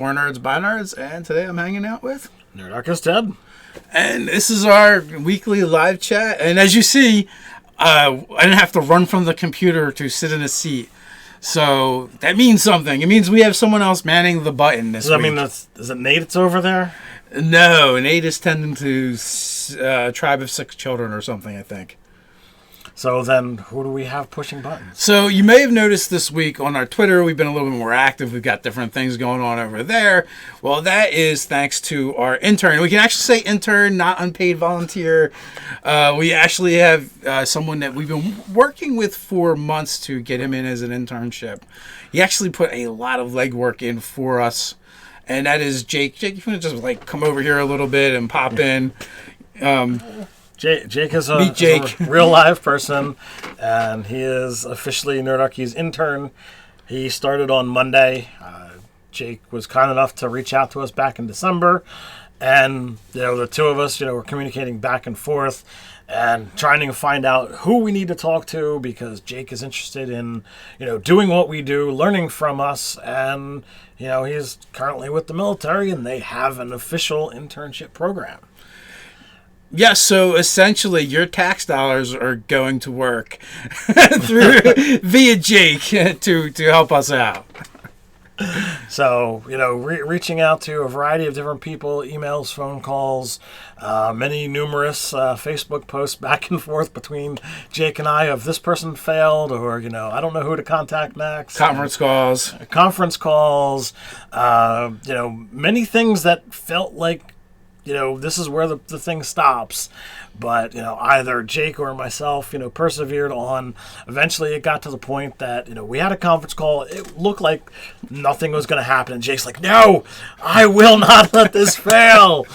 More Nerds by Nerds, and today I'm hanging out with Nerdarchy Ted. And this is our weekly live chat. And as you see, I didn't have to run from the computer to sit in a seat. So that means something. It means we have someone else manning the button this week. Does that mean is it Nate that's over there? No, Nate is tending to Tribe of Six Children or something, I think. So then, who do we have pushing buttons? So you may have noticed this week on our Twitter, we've been a little bit more active. We've got different things going on over there. Well, that is thanks to our intern. We can actually say intern, not unpaid volunteer. We actually have someone that we've been working with for months to get him in as an internship. He actually put a lot of legwork in for us, and that is Jake. Jake, you want to just come over here a little bit and pop in? Jake is a real live person, and he is officially Nerdarchy's intern. He started on Monday. Jake was kind enough to reach out to us back in December, and the two of us, were communicating back and forth and trying to find out who we need to talk to, because Jake is interested in doing what we do, learning from us, and he's currently with the military, and they have an official internship program. Yes, so essentially your tax dollars are going to work via Jake to help us out. So, reaching out to a variety of different people, emails, phone calls, numerous Facebook posts back and forth between Jake and I of this person failed, or, I don't know who to contact next. Conference calls, many things that felt like, this is where the thing stops. But, either Jake or myself, persevered on. Eventually it got to the point that, we had a conference call. It looked like nothing was going to happen. And Jake's like, no, I will not let this fail.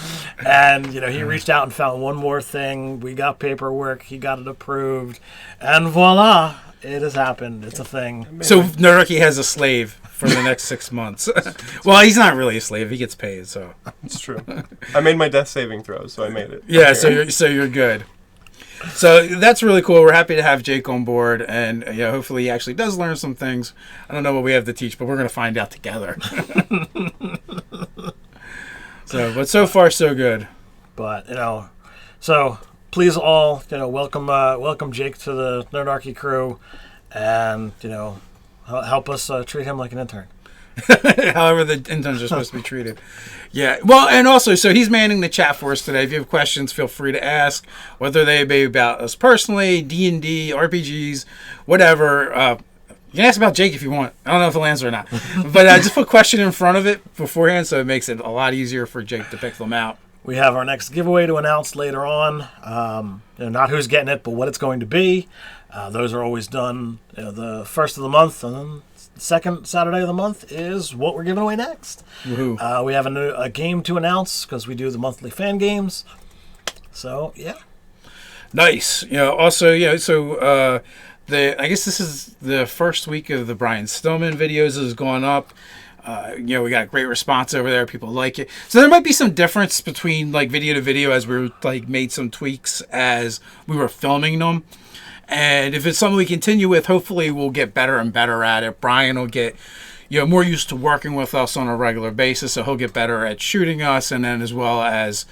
And, he reached out and found one more thing. We got paperwork. He got it approved. And voila, it has happened. It's a thing. So Nerdarchy has a slave for the next 6 months. Well, he's not really a slave. He gets paid, so. It's true. I made my death saving throw, so I made it. Yeah, so you're good. So that's really cool. We're happy to have Jake on board, and hopefully he actually does learn some things. I don't know what we have to teach, but we're going to find out together. But so far so good. But so please all welcome Jake to the Nerdarchy crew, and help us treat him like an intern. However the interns are supposed to be treated. Yeah. Well, and also, so he's manning the chat for us today. If you have questions, feel free to ask, whether they be about us personally, D&D, RPGs, whatever. You can ask about Jake if you want. I don't know if he'll answer or not. But just put a question in front of it beforehand, so it makes it a lot easier for Jake to pick them out. We have our next giveaway to announce later on. Not who's getting it, but what it's going to be. Those are always done the first of the month, and then the second Saturday of the month is what we're giving away next. Woohoo. We have a game to announce because we do the monthly fan games. So, yeah. Nice. So I guess this is the first week of the Brian Stoneman videos has gone up. We got a great response over there. People like it. So there might be some difference between video to video as we made some tweaks as we were filming them. And if it's something we continue with, hopefully we'll get better and better at it. Brian will get more used to working with us on a regular basis, so he'll get better at shooting us, and then as well as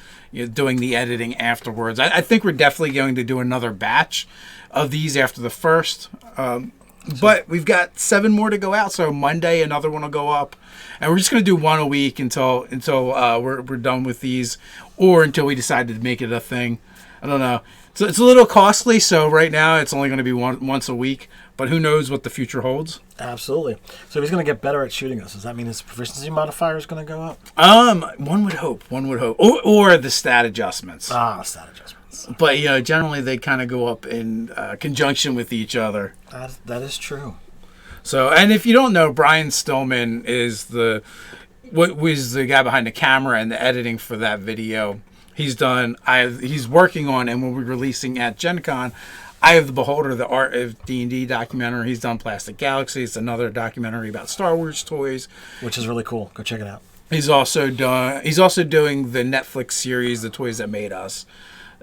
doing the editing afterwards. I think we're definitely going to do another batch of these after the first. But we've got 7 more to go out, so Monday another one will go up, and we're just going to do one a week until we're done with these, or until we decide to make it a thing. I don't know. So it's a little costly, so right now it's only going to be once a week, but who knows what the future holds. Absolutely. So if he's going to get better at shooting us, does that mean his proficiency modifier is going to go up? One would hope. Or the stat adjustments. Stat adjustments. But generally they kind of go up in conjunction with each other. That is true. So, and if you don't know, Brian Stoneman is what was the guy behind the camera and the editing for that video. He's working on, and we'll be releasing at Gen Con, Eye of the Beholder, the Art of D&D documentary. He's done Plastic Galaxy. It's another documentary about Star Wars toys, which is really cool. Go check it out. He's also doing the Netflix series, The Toys That Made Us.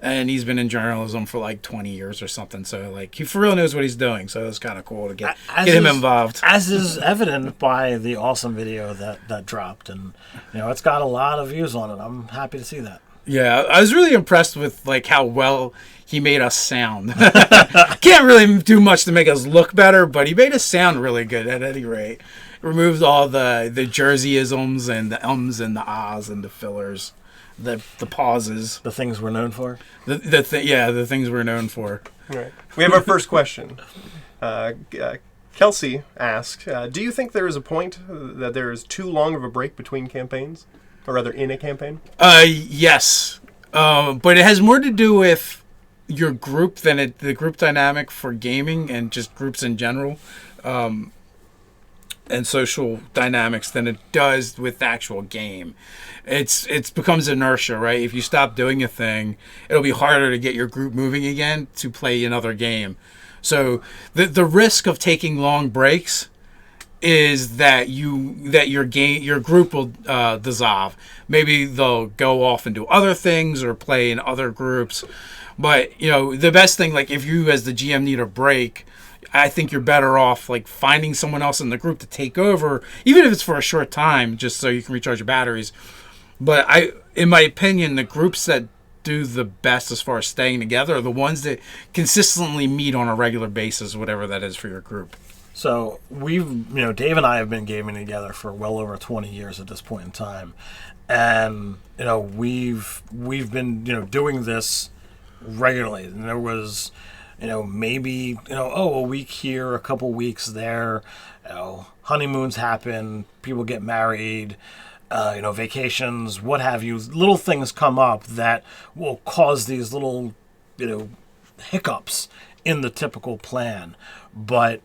and he's been in journalism for like 20 years or something. So like he for real knows what he's doing. So it's kind of cool to get him involved. As is evident by the awesome video that dropped, and it's got a lot of views on it. I'm happy to see that. Yeah, I was really impressed with like how well he made us sound. Can't really do much to make us look better, but he made us sound really good at any rate. Removed all the Jerseyisms and the ums and the ahs and the fillers, the pauses, the things we're known for. The things we're known for. All right. We have our first question. Kelsey asked, do you think there is a point that there is too long of a break between campaigns? Or rather, in a campaign? Yes. But it has more to do with your group than the group dynamic for gaming and just groups in general. And social dynamics than it does with the actual game. It becomes inertia, right? If you stop doing a thing, it'll be harder to get your group moving again to play another game. So the risk of taking long breaks is that your group will dissolve. Maybe they'll go off and do other things or play in other groups. But the best thing, like if you as the GM need a break, I think you're better off like finding someone else in the group to take over, even if it's for a short time, just so you can recharge your batteries. But in my opinion, the groups that do the best as far as staying together are the ones that consistently meet on a regular basis, whatever that is for your group. So Dave and I have been gaming together for well over 20 years at this point in time, and we've been doing this regularly. And there was maybe a week here, a couple weeks there. Honeymoons happen, people get married, vacations, what have you. Little things come up that will cause these little hiccups in the typical plan, but.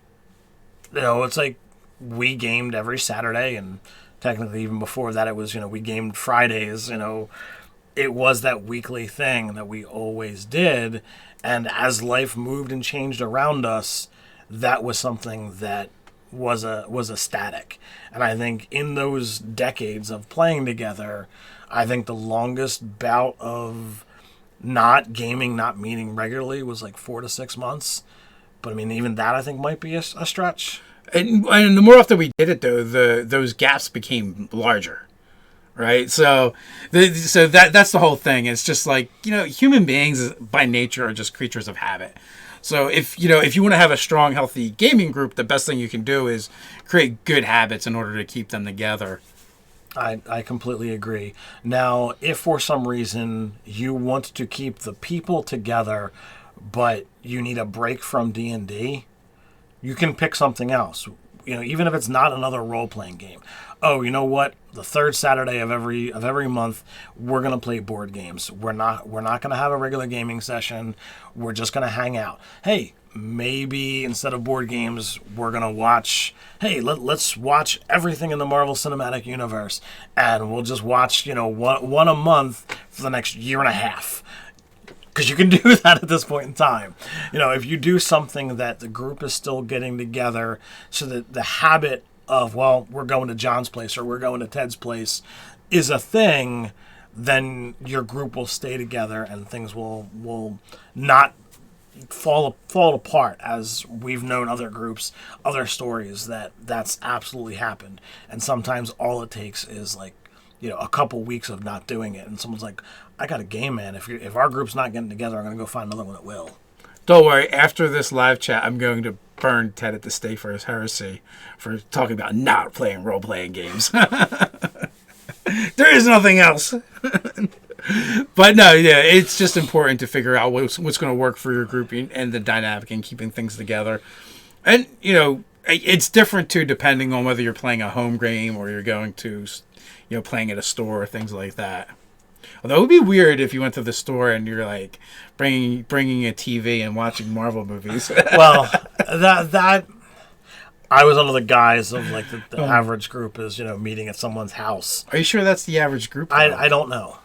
It's like we gamed every Saturday, and technically even before that it was, we gamed Fridays. It was that weekly thing that we always did. And as life moved and changed around us, that was something that was a static. And I think in those decades of playing together, I think the longest bout of not gaming, not meeting regularly was like 4 to 6 months. But I mean, even that I think might be a stretch. And the more often we did it, though, those gaps became larger, right? So that's the whole thing. It's just like human beings by nature are just creatures of habit. So if you want to have a strong, healthy gaming group, the best thing you can do is create good habits in order to keep them together. I completely agree. Now, if for some reason you want to keep the people together, but you need a break from D&D, you can pick something else. Even if it's not another role-playing game. Oh, you know what? The third Saturday of every month, we're gonna play board games. We're not gonna have a regular gaming session. We're just gonna hang out. Hey, maybe instead of board games, we're gonna watch. Hey, let's watch everything in the Marvel Cinematic Universe, and we'll just watch one a month for the next year and a half. Because you can do that at this point in time. If you do something that the group is still getting together, so that the habit of, well, we're going to John's place or we're going to Ted's place is a thing, then your group will stay together and things will not fall apart, as we've known other groups, other stories that's absolutely happened. And sometimes all it takes is like, a couple weeks of not doing it, and someone's like, I got a game, man. If our group's not getting together, I'm going to go find another one that will. Don't worry. After this live chat, I'm going to burn Ted at the stake for his heresy for talking about not playing role-playing games. There is nothing else. But no, yeah, it's just important to figure out what's going to work for your group and the dynamic and keeping things together. And, it's different, too, depending on whether you're playing a home game or you're going to... playing at a store or things like that. Although it would be weird if you went to the store and you're like bringing a TV and watching Marvel movies. Well, that I was under the guise of like the average group is meeting at someone's house. Are you sure that's the average group? I don't know.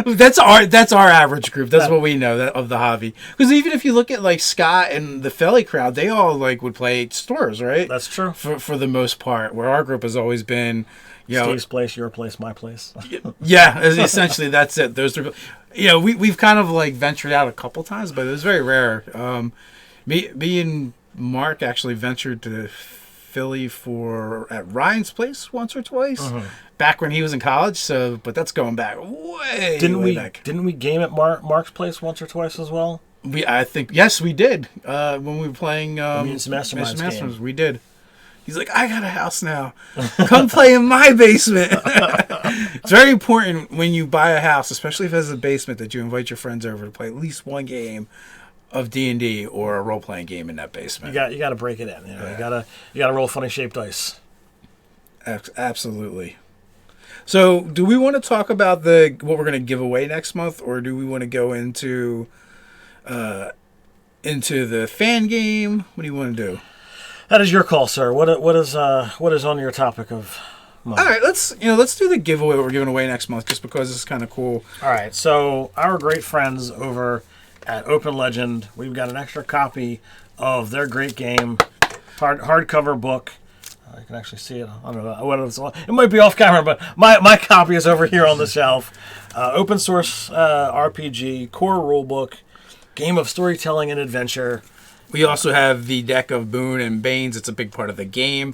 That's our average group. That's what we know of the hobby. Because even if you look at like Scott and the Philly crowd, they all like would play at stores, right? That's true. For the most part, where our group has always been, You know, Steve's place, your place, my place. yeah, essentially that's it. Those three. We've kind of like ventured out a couple times, but it was very rare. Me and Mark actually ventured to Philly at Ryan's place once or twice back when he was in college. So, but that's going back way back. Didn't we game at Mark's place once or twice as well? I think yes, we did. When we were playing Masterminds game. We did. He's like, I got a house now. Come play in my basement. It's very important when you buy a house, especially if it has a basement, that you invite your friends over to play at least one game of D&D or a role-playing game in that basement. You got to break it in. You gotta roll funny shaped dice. Absolutely. So, do we want to talk about what we're going to give away next month, or do we want to go into the fan game? What do you want to do? That is your call, sir. What is on your topic of month? All right, let's do the giveaway what we're giving away next month, just because it's kind of cool. All right, so our great friends over at Open Legend, we've got an extra copy of their great game, hardcover book. I can actually see it. I don't know what it's on. It might be off camera, but my copy is over here on the shelf. Open source RPG, core rulebook, game of storytelling and adventure. We also have the deck of Boon and Banes. It's a big part of the game.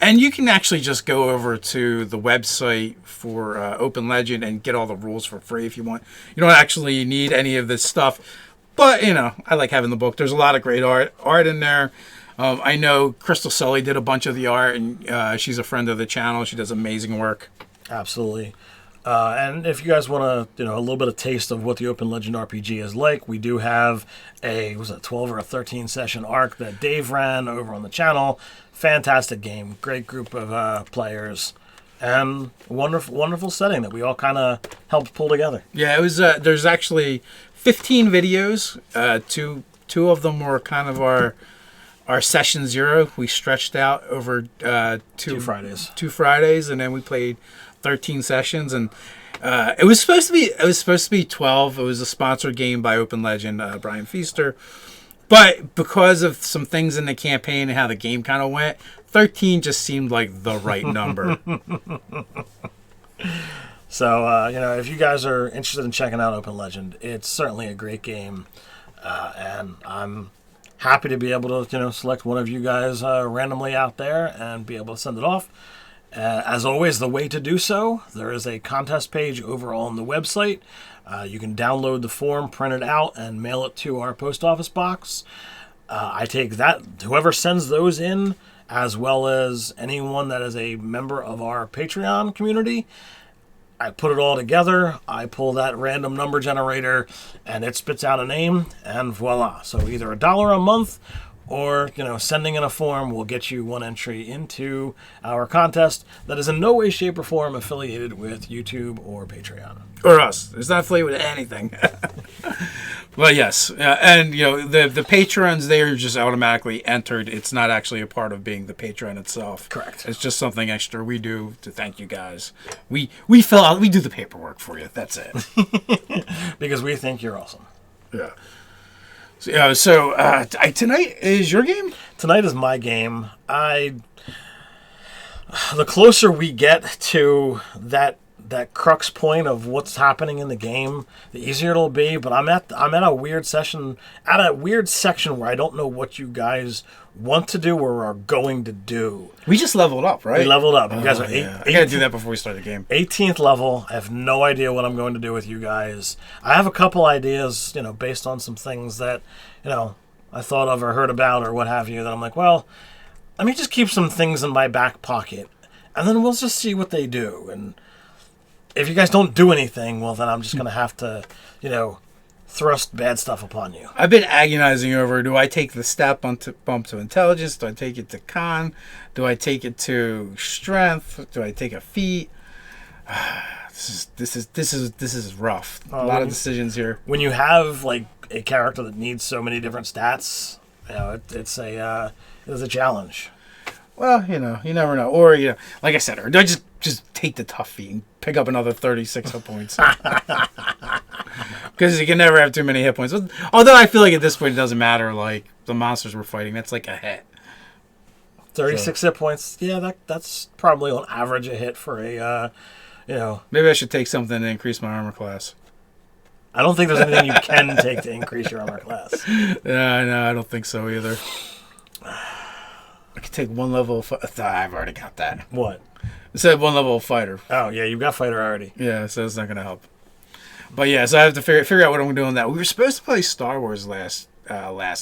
And you can actually just go over to the website for Open Legend and get all the rules for free if you want. You don't actually need any of this stuff. But, I like having the book. There's a lot of great art in there. I know Crystal Sully did a bunch of the art, and she's a friend of the channel. She does amazing work. Absolutely. And if you guys want a little bit of taste of what the Open Legend RPG is like, we do have a 12 or a 13 session arc that Dave ran over on the channel. Fantastic game, great group of players, and wonderful setting that we all kind of helped pull together. Yeah, it was. There's actually 15 videos. Two of them were kind of our session 0. We stretched out over two Fridays. 2 Fridays, and then we played 13 sessions, and it was supposed to be 12. It was a sponsored game by Open Legend, Brian Feaster, but because of some things in the campaign and how the game kind of went, 13 just seemed like the right number. So if you guys are interested in checking out Open Legend, it's certainly a great game, and I'm happy to be able to select one of you guys randomly out there and be able to send it off. As always, the way to do so, there is a contest page over on the website. You can download the form, print it out, and mail it to our post office box. I take that, whoever sends those in, as well as anyone that is a member of our Patreon community, I put it all together, I pull that random number generator, and it spits out a name, and voila. So either $1 a month, or, sending in a form will get you one entry into our contest that is in no way, shape, or form affiliated with YouTube or Patreon. Or us. It's not affiliated with anything. Well, yes. And, the patrons, they are just automatically entered. It's not actually a part of being the patron itself. Correct. It's just something extra we do to thank you guys. We fill out, we do the paperwork for you. That's it. Because we think you're awesome. Yeah. So tonight is your game? Tonight is my game. The closer we get to that crux point of what's happening in the game, the easier it'll be. But I'm at a weird section where I don't know what you guys want to do or are going to do. We just leveled up, right? We leveled up. You guys are I gotta do that before we start the game. 18th level. I have no idea what I'm going to do with you guys. I have a couple ideas, based on some things that, I thought of or heard about or what have you, that I'm like, well, let me just keep some things in my back pocket, and then we'll just see what they do. And if you guys don't do anything, well, then I'm just going to have to, thrust bad stuff upon you. I've been agonizing over, do I take the stat bump to intelligence? Do I take it to con? Do I take it to strength? Do I take a feat? This is rough. A lot of decisions here. When you have like a character that needs so many different stats, it's a challenge. Well, you never know. Or like I said, or do I just take the tough feat and pick up another 36 hit points? Because you can never have too many hit points. Although I feel like at this point it doesn't matter. Like the monsters we're fighting, that's like a hit. 36 hit points. Yeah, that's probably on average a hit for a, Maybe I should take something to increase my armor class. I don't think there's anything you can take to increase your armor class. Yeah, no, I don't think so either. I could take one level of... I've already got that. What? It said one level of fighter. Oh, yeah, you've got fighter already. Yeah, so it's not going to help. But yeah, so I have to figure out what I'm doing that. We were supposed to play Star Wars last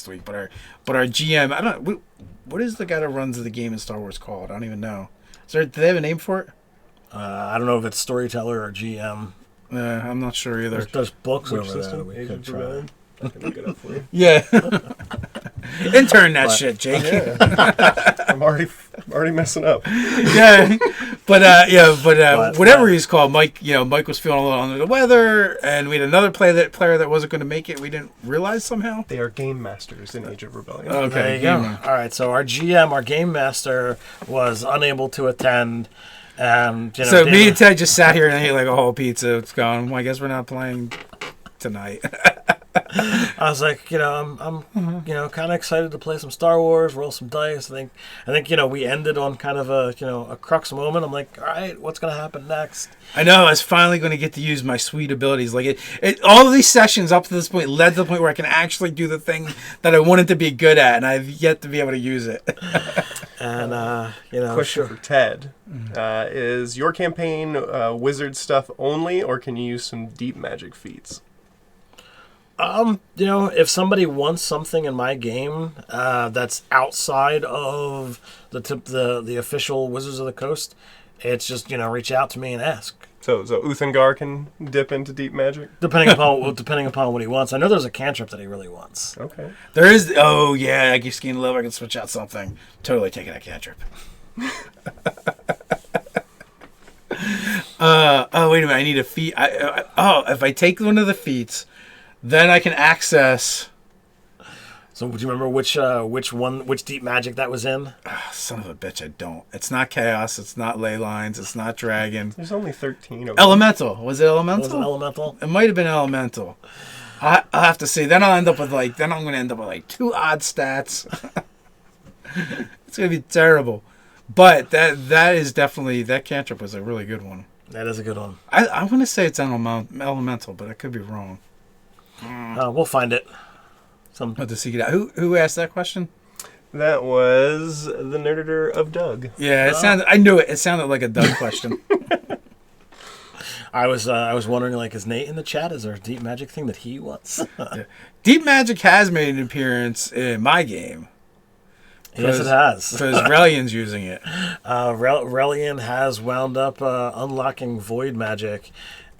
week, but our GM... I don't... What is the guy that runs the game in Star Wars called? I don't even know. Do they have a name for it? I don't know if it's storyteller or GM. I'm not sure either. There's books Which over system? there. We Age could of try. Rebellion? I can look it up for you. Yeah. Intern that shit, Jake. Yeah. I'm already messing up. Yeah. But whatever he's called, Mike, Mike was feeling a little under the weather, and we had another player that wasn't going to make it. We didn't realize somehow. They are game masters in Age of Rebellion. Okay. There you go. All right, so our GM, our game master, was unable to attend. And so me and Ted just sat here and ate like a whole pizza. It's gone. Well, I guess we're not playing tonight. I was like, I'm kind of excited to play some Star Wars, roll some dice. I think, we ended on kind of a crux moment. I'm like, all right, what's going to happen next? I know. I was finally going to get to use my sweet abilities. Like all of these sessions up to this point led to the point where I can actually do the thing that I wanted to be good at, and I've yet to be able to use it. And Question for Ted: is your campaign wizard stuff only, or can you use some deep magic feats? If somebody wants something in my game that's outside of the official Wizards of the Coast, it's just reach out to me and ask. So Uthengar can dip into deep magic, depending upon what he wants. I know there's a cantrip that he really wants. Okay. There is. Oh yeah, I keep skiing low. I can switch out something. Totally taking that cantrip. Oh wait a minute. I need a feat. If I take one of the feats, then I can access. So, do you remember which deep magic that was in? Son of a bitch, I don't. It's not chaos. It's not ley lines. It's not dragon. There's only 13 of them. Elemental. Was it elemental? Was it elemental? It might have been elemental. I'll have to see. Then I'll end up with Then I'm going to end up with 2 odd stats. It's going to be terrible. But that is definitely, that cantrip was a really good one. That is a good one. I want to say it's elemental, but I could be wrong. We'll find it. Have to seek it out. Who asked that question? That was the Nerdator of Doug. Yeah, it sounded. I knew it. It sounded like a Doug question. I was wondering, is Nate in the chat? Is there a deep magic thing that he wants? Yeah. Deep magic has made an appearance in my game. Yes, it has. Because Relian's using it. Relian has wound up unlocking void magic.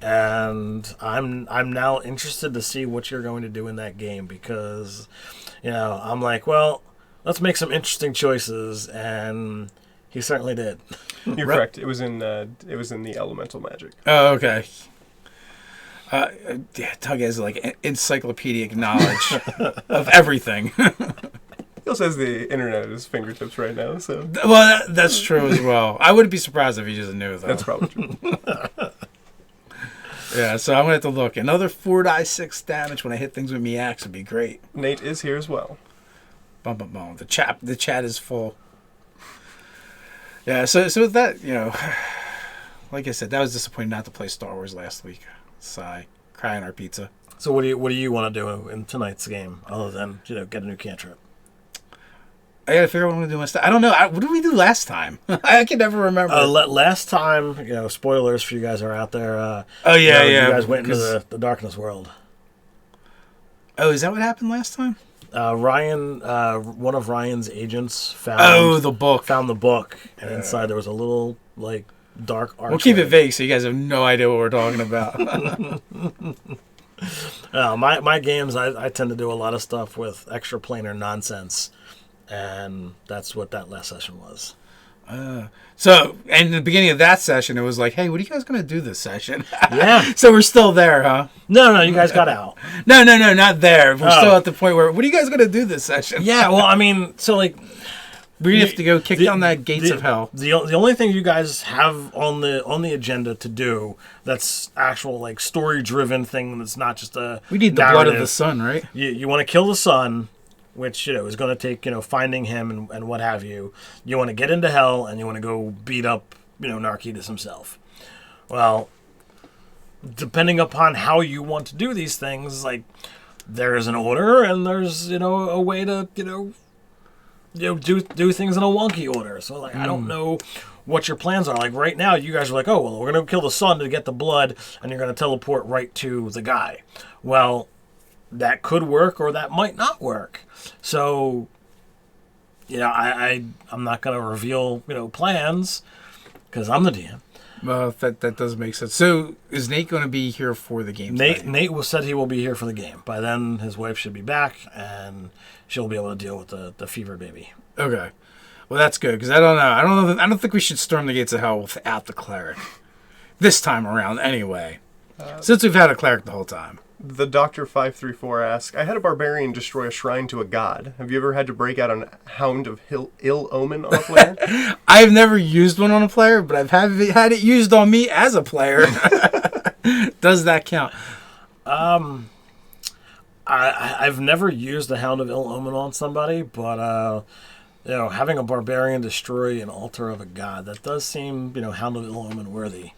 And I'm now interested to see what you're going to do in that game because, I'm like, well, let's make some interesting choices, and he certainly did. You're correct. It was in the elemental magic. Oh, okay. Doug has encyclopedic knowledge of everything. He also has the internet at his fingertips right now. So well, that's true as well. I wouldn't be surprised if he just knew though. That's probably true. Yeah, so I'm going to have to look. Another 4d6 damage when I hit things with me axe would be great. Nate is here as well. Bum, bum, bum. The chat is full. Yeah, so with that, like I said, that was disappointing not to play Star Wars last week. Sigh. Crying our pizza. So what do you want to do in tonight's game other than, get a new cantrip? I gotta figure out what I'm gonna do next time. I don't know. What did we do last time? I can never remember. Last time, spoilers for you guys who are out there. Oh yeah, yeah. You guys went into the darkness world. Oh, is that what happened last time? Ryan, one of Ryan's agents found the book. Found the book, and inside there was a little dark archway. We'll keep it vague so you guys have no idea what we're talking about. My games, I tend to do a lot of stuff with extra-planar nonsense. And that's what that last session was. So, and in the beginning of that session, it was like, hey, what are you guys going to do this session? Yeah. So we're still there, huh? No, you guys got out. No, not there. We're still at the point where, what are you guys going to do this session? Yeah, well, I mean, so we have to go kick down that gates of hell. The only thing you guys have on the agenda to do that's actual story driven thing that's not just a we need the blood of the sun, right? You want to kill the sun. which is going to take finding him and what have you. You want to get into hell and you want to go beat up Narcetus himself. Well, depending upon how you want to do these things, like there's an order and there's a way to do things in a wonky order. So like I don't know what your plans are. Like right now, you guys are like, oh well, we're gonna kill the sun to get the blood, and you're gonna teleport right to the guy. Well, that could work or that might not work. So I'm not gonna reveal plans because I'm the DM. Well, that does make sense. So, is Nate going to be here for the game? Nate said he will be here for the game. By then, his wife should be back, and she'll be able to deal with the fever baby. Okay, well that's good because I don't know. I don't think we should storm the gates of hell without the cleric this time around. Anyway, since we've had a cleric the whole time. The Doctor 534 asks, I had a barbarian destroy a shrine to a god. Have you ever had to break out a Hound of Ill Omen on a player? I've never used one on a player, but I've had it used on me as a player. Does that count? I've never used the Hound of Ill Omen on somebody, but having a barbarian destroy an altar of a god, that does seem Hound of Ill Omen worthy.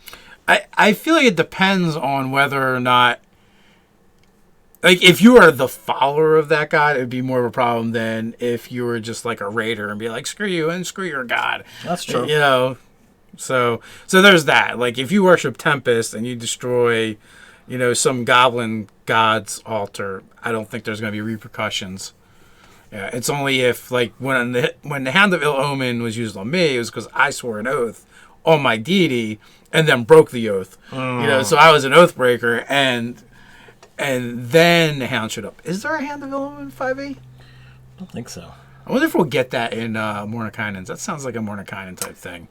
I feel like it depends on whether or not. Like, if you are the follower of that god, it would be more of a problem than if you were just like a raider and be like, screw you and screw your god. That's true. So there's that. Like, if you worship Tempest and you destroy, some goblin god's altar, I don't think there's going to be repercussions. Yeah, it's only if, like, when the Hand of Ill Omen was used on me, it was because I swore an oath on my deity and then broke the oath. So I was an oath breaker and then the Hound showed up. Is there a Hand of Ill Omen 5e? I don't think so. I wonder if we'll get that in Mordenkainen's. That sounds like a Mordenkainen type thing.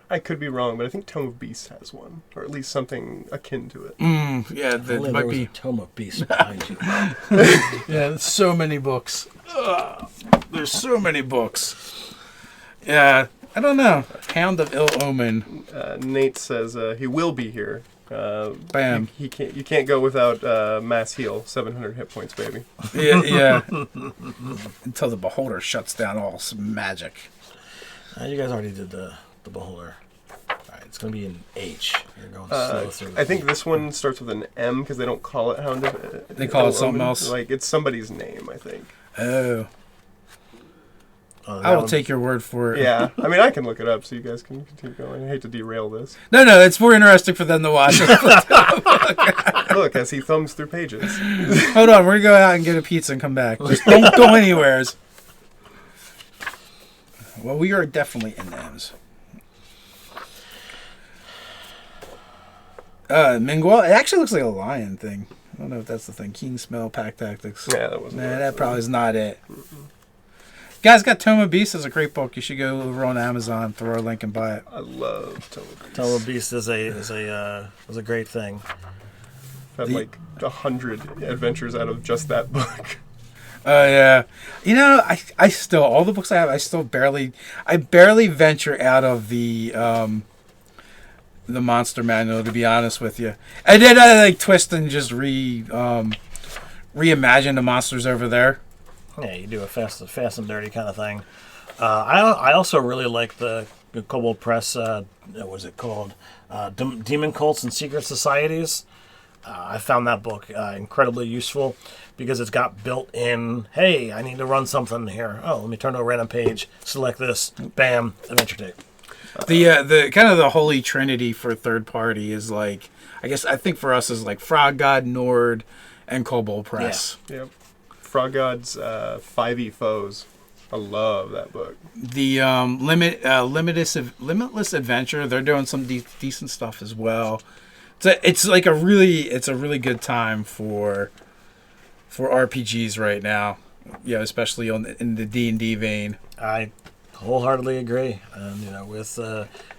I could be wrong, but I think Tome of Beasts has one, or at least something akin to it. Yeah, that might be a Tome of Beasts behind you. Yeah, there's so many books. There's so many books. Yeah, I don't know. Hound of Ill Omen. Nate says he will be here. Bam. You can't go without mass heal. 700 hit points, baby. Yeah. Until the beholder shuts down all magic. You guys already did the beholder. All right, it's going to be an H. You're going slow through. I think this one starts with an M because they don't call it Hound of. They call it something else. Like it's somebody's name, I think. Oh. I will take your word for it. Yeah, I mean, I can look it up so you guys can continue going. I hate to derail this. No, it's more interesting for them to watch. Look, as he thumbs through pages. Hold on, we're going to go out and get a pizza and come back. Just don't go anywhere. Well, we are definitely in M's. Mingwell, it actually looks like a lion thing. I don't know if that's the thing. Keen smell, pack tactics. Yeah, that wasn't. Nah, that probably is not it. Guys, got Tome of Beasts as a great book. You should go over on Amazon, throw a link, and buy it. I love Tome of Beasts. Tome of Beasts is a great thing. Had like 100 adventures out of just that book. Oh yeah, I still all the books I have. I barely venture out of the monster manual, to be honest with you. And then I like twist and just reimagine the monsters over there. Yeah, you do a fast and dirty kind of thing. I also really like the Kobold Press. What was it called? Demon Cults and Secret Societies. I found that book incredibly useful because it's got built-in. Hey, I need to run something here. Oh, let me turn to a random page. Select this. Bam. Adventure tape. The kind of the holy trinity for third party is like, I think for us is like Frog God, Nord, and Kobold Press. Yeah. Yep. Frog God's 5e Foes. I love that book. The Limitless Adventure, they're doing some decent stuff as well. It's a really good time for RPGs right now. Yeah, especially in the D&D vein. I wholeheartedly agree. And with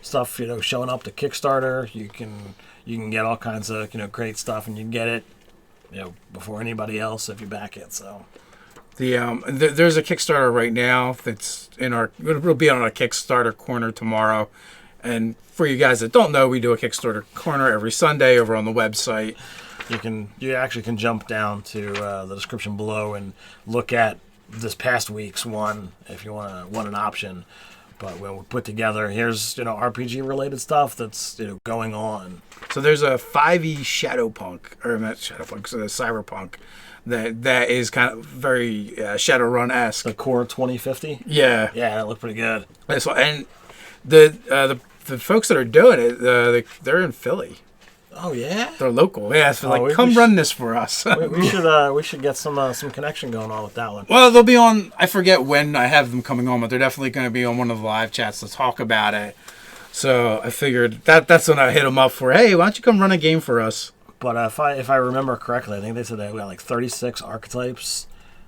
stuff showing up to Kickstarter, you can get all kinds of great stuff, and you can get it before anybody else if you back it. So there's a Kickstarter right now that's it'll be on our Kickstarter corner tomorrow. And for you guys that don't know, we do a Kickstarter corner every Sunday over on the website. you actually can jump down to the description below and look at this past week's one if you want an option. But when we put together, here's RPG related stuff that's going on. So there's a 5e Shadowpunk, or not Shadowpunk, so Cyberpunk that is kind of very Shadowrun-esque. The Core 2050. Yeah, that looked pretty good. And the folks that are doing it, they're in Philly. Oh yeah, they're local. Yeah, so come run this for us. we should get some connection going on with that one. Well, they'll be on. I forget when I have them coming on, but they're definitely going to be on one of the live chats to talk about it. So I figured that's when I hit them up for. Hey, why don't you come run a game for us? But if I remember correctly, I think they said they got like 36 archetypes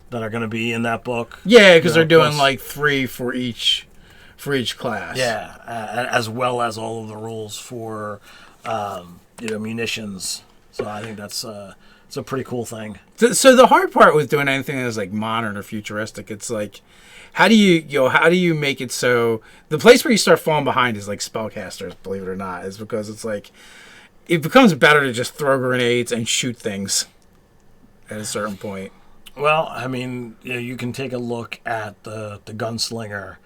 that are going to be in that book. Yeah, because they're doing like 3 for each class. Yeah, as well as all of the rules for munitions. So I think it's a pretty cool thing. So the hard part with doing anything that's like modern or futuristic, it's like, how do you make it so the place where you start falling behind is like spellcasters, believe it or not, is because it's like it becomes better to just throw grenades and shoot things at a certain point. Well, I mean, you can take a look at the gunslinger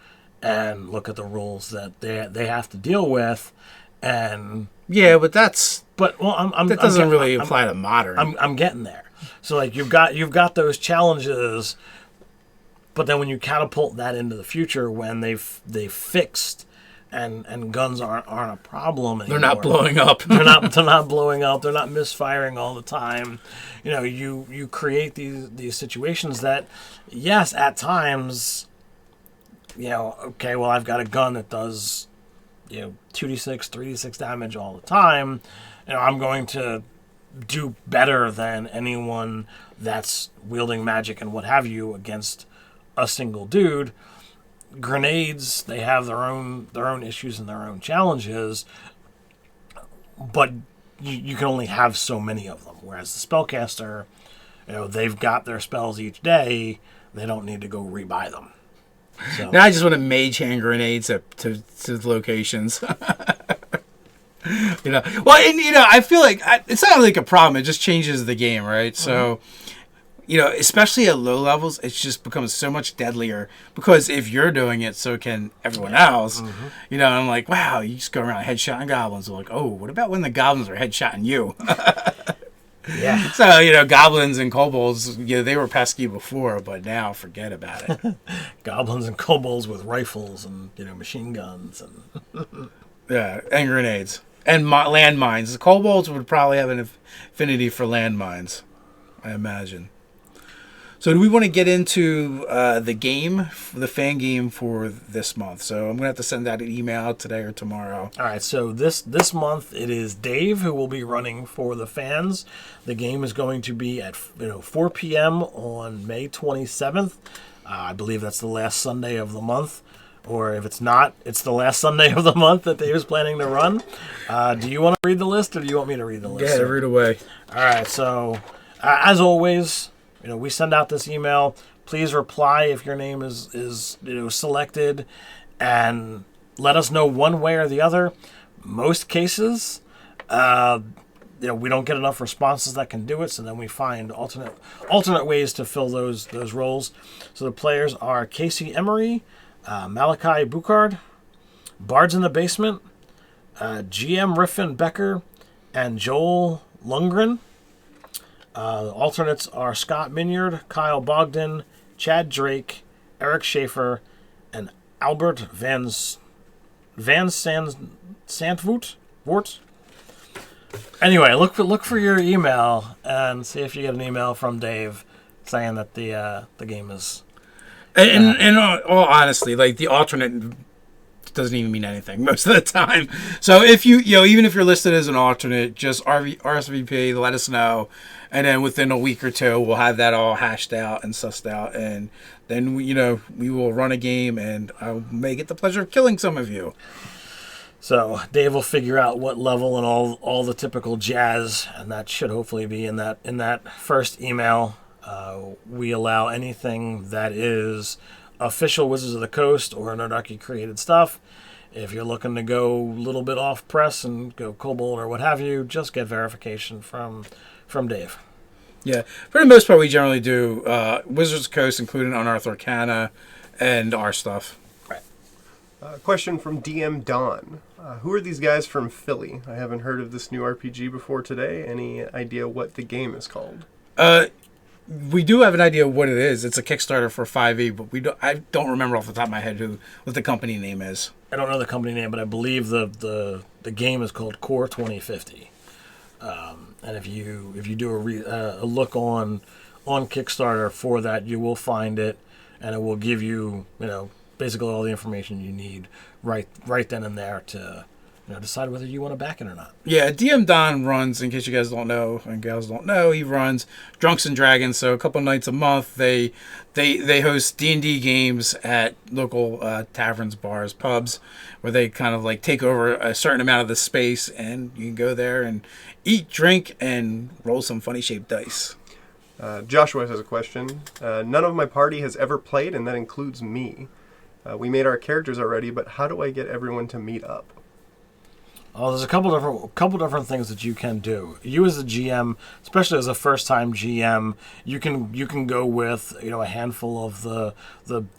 and look at the rules that they have to deal with, and yeah, but that doesn't really apply to modern. I'm getting there. So like you've got those challenges, but then when you catapult that into the future, when they've fixed and guns aren't a problem anymore. They're not blowing up. they're not blowing up. They're not misfiring all the time. You create these situations that, yes, at times, okay, well, I've got a gun that does 2d6, 3d6 damage all the time. I'm going to do better than anyone that's wielding magic and what have you against a single dude. Grenades, they have their own issues and their own challenges, but you can only have so many of them. Whereas the spellcaster, they've got their spells each day. They don't need to go rebuy them. So. Now I just want to mage hand grenades to locations. I feel like it's not like a problem. It just changes the game, right? Mm-hmm. So, especially at low levels, it just becomes so much deadlier because if you're doing it, so can everyone else. Mm-hmm. And I'm like, wow, you just go around headshotting goblins. They're like, oh, what about when the goblins are headshotting you? Yeah. So, goblins and kobolds, they were pesky before, but now forget about it. Goblins and kobolds with rifles and, machine guns. And yeah, and grenades. And landmines. The kobolds would probably have an affinity for landmines, I imagine. So do we want to get into the fan game for this month? So I'm going to have to send out an email today or tomorrow. All right, so this month it is Dave who will be running for the fans. The game is going to be at 4 p.m. on May 27th. I believe that's the last Sunday of the month. Or if it's not, it's the last Sunday of the month that Dave is planning to run. Do you want to read the list or do you want me to read the list? Yeah, read away. All right, so as always, we send out this email. Please reply if your name is selected, and let us know one way or the other. Most cases, we don't get enough responses that can do it, so then we find alternate ways to fill those roles. So the players are Casey Emery, Malachi Buchard, Bards in the Basement, GM Riffin Becker, and Joel Lundgren. The alternates are Scott Minyard, Kyle Bogdan, Chad Drake, Eric Schaefer, and Albert Van Sandvoort. Anyway, look for your email and see if you get an email from Dave saying that the game is. And all honestly, like the alternate doesn't even mean anything most of the time. So if even if you're listed as an alternate, just RSVP, let us know, and then within a week or two, we'll have that all hashed out and sussed out, and then we will run a game, and I may get the pleasure of killing some of you. So Dave will figure out what level and all the typical jazz, and that should hopefully be in that first email. We allow anything that is official Wizards of the Coast or Nerdarchy created stuff. If you're looking to go a little bit off press and go Kobold or what have you, just get verification from Dave. Yeah, for the most part, we generally do Wizards Coast, including Unearthed Arcana, and our stuff. Question from DM Don. Who are these guys from Philly? I haven't heard of this new RPG before today. Any idea what the game is called? We do have an idea of what it is. It's a Kickstarter for 5e, but I don't remember off the top of my head what the company name is. I don't know the company name, but I believe the game is called Core 2050. And if you do a look on Kickstarter for that, you will find it, and it will give you basically all the information you need right then and there to decide whether you want to back it or not. Yeah, DM Don runs, in case you guys don't know and gals don't know, he runs Drunks and Dragons. So a couple nights a month, they host D&D games at local taverns, bars, pubs, where they kind of like take over a certain amount of the space, and you can go there and eat, drink, and roll some funny shaped dice. Joshua has a question. None of my party has ever played, and that includes me. We made our characters already, but how do I get everyone to meet up? Oh, there's a couple different things that you can do. You as a GM, especially as a first-time GM, you can go with a handful of the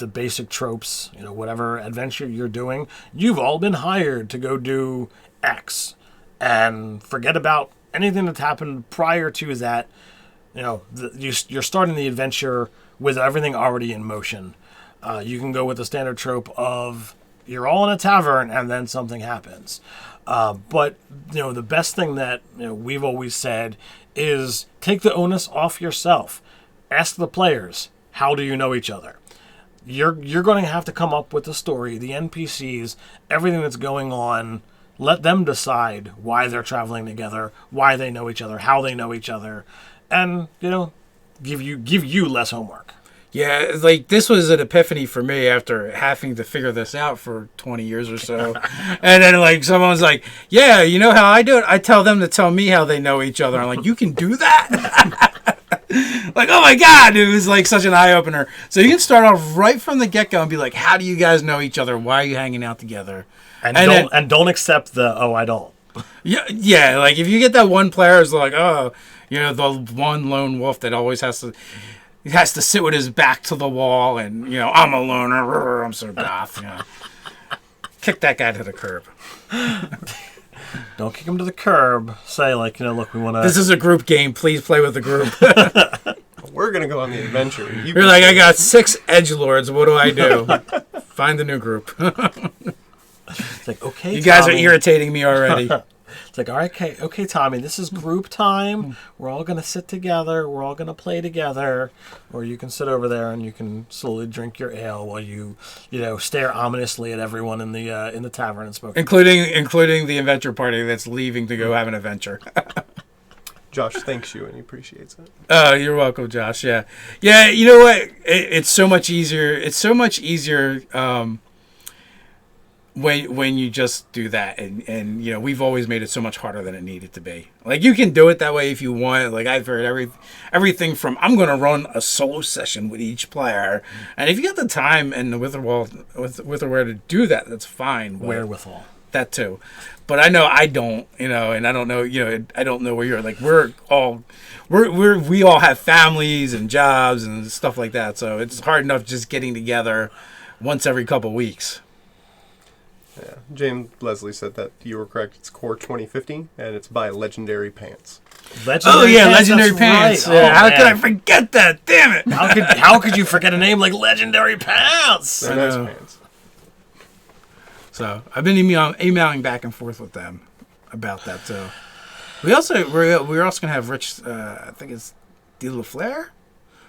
basic tropes. Whatever adventure you're doing, you've all been hired to go do X, and forget about anything that's happened prior to that. You're starting the adventure with everything already in motion. You can go with the standard trope of you're all in a tavern and then something happens. But the best thing that we've always said is take the onus off yourself. Ask the players, how do you know each other? You're going to have to come up with the story, the NPCs, everything that's going on. Let them decide why they're traveling together, why they know each other, how they know each other, and give you less homework. Yeah, like this was an epiphany for me after having to figure this out for 20 years or so. And then like someone's like, yeah, you know how I do it? I tell them to tell me how they know each other. I'm like, you can do that? Like, oh my God, it was like such an eye-opener. So you can start off right from the get-go and be like, how do you guys know each other? Why are you hanging out together? And don't accept the, I don't. Yeah, like if you get that one player who's like, the one lone wolf that always has to sit with his back to the wall, and I'm a loner. I'm so goth. Kick that guy to the curb. Don't kick him to the curb. Say look, we want to. This is a group game. Please play with the group. We're gonna go on the adventure. You're like, I got 6 edgelords. What do I do? Find a new group. It's like, okay, you guys are irritating me already. It's like, all right, okay, Tommy, this is group time. We're all going to sit together. We're all going to play together. Or you can sit over there and you can slowly drink your ale while you stare ominously at everyone in the tavern and smoke. Including the adventure party that's leaving to go have an adventure. Josh thanks you and he appreciates it. Oh, you're welcome, Josh. Yeah. You know what? It's so much easier. It's so much easier when you just do that, and we've always made it so much harder than it needed to be. Like, you can do it that way if you want. Like, I've heard everything from I'm going to run a solo session with each player, and if you got the time and the wherewithal to do that, that's fine. Wherewithal. That too. But I know I don't, and I don't know, I don't know where you're. Like, we all have families and jobs and stuff like that, so it's hard enough just getting together once every couple weeks. Yeah, James Leslie said that you were correct. It's Core 2050, and it's by Legendary Pants. Legendary Pants. Right. Yeah, how could I forget that? Damn it! How could you forget a name like Legendary Pants? They're nice pants. So I've been emailing back and forth with them about that. So we're also gonna have Rich. I think it's De La Flare,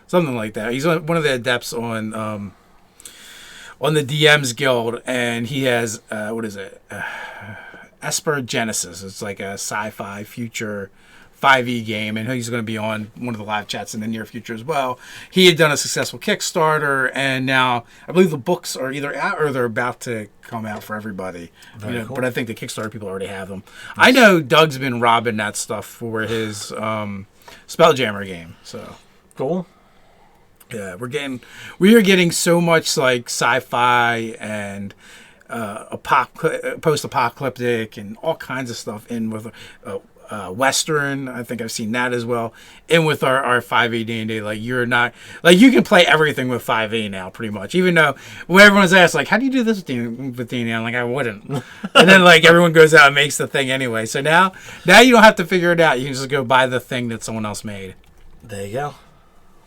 something like that. He's one of the adepts on the DM's Guild, and he has Esper Genesis. It's like a sci-fi future 5e game, and he's going to be on one of the live chats in the near future as well. He had done a successful Kickstarter, and now I believe the books are either out or they're about to come out for everybody. Cool. But I think the Kickstarter people already have them. Nice. I know Doug's been robbing that stuff for his Spelljammer game. So cool. Yeah, we are getting so much like sci-fi and post-apocalyptic and all kinds of stuff in with Western. I think I've seen that as well. And with our 5e D&D, like you're not like you can play everything with 5e now, pretty much. Even though when everyone's asked like, how do you do this with D&D? I'm like, I wouldn't. And then like everyone goes out and makes the thing anyway. So now you don't have to figure it out. You can just go buy the thing that someone else made. There you go.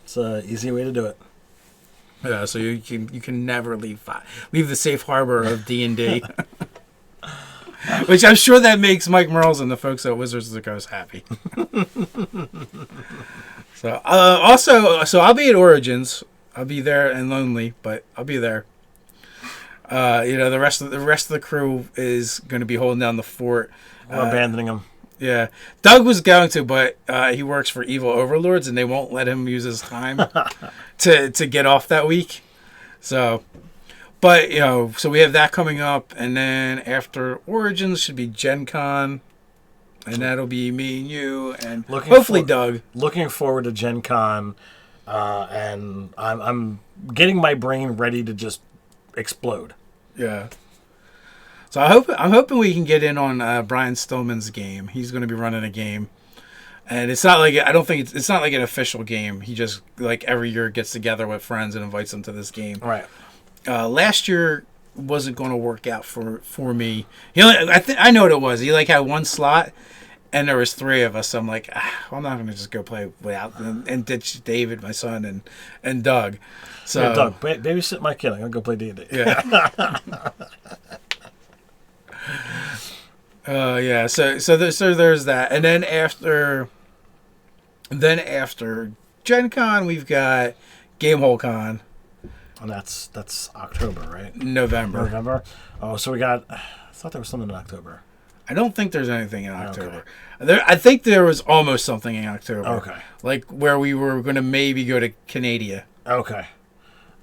It's an easy way to do it. Yeah, so you can never leave the safe harbor of D&D. Which I'm sure that makes Mike Merles and the folks at Wizards of the Coast happy. So I'll be at Origins. I'll be there and lonely, but I'll be there. The rest of the crew is going to be holding down the fort. We're abandoning them. Yeah, Doug was going to, but he works for evil overlords, and they won't let him use his time to get off that week. So. But, so we have that coming up, and then after Origins should be Gen Con, and that'll be me and you, and hopefully Doug. Looking forward to Gen Con, and I'm getting my brain ready to just explode. Yeah. So I'm hoping we can get in on Brian Stillman's game. He's going to be running a game. And it's not like it's not like an official game. He just like every year gets together with friends and invites them to this game. Right. Last year wasn't going to work out for me. I know what it was. He had one slot, and there was 3 of us. So I'm like, I'm not going to just go play without and ditch David, my son, and Doug. So yeah, Doug, babysit my kid. I'm going to go play D&D. Yeah. Yeah. So there's that, and then after Gen Con, we've got Gamehole Con. And that's October, right? November. Oh, so we got... I thought there was something in October. I don't think there's anything in October. Okay. I think there was almost something in October. Okay. Like where we were going to maybe go to Canada. Okay.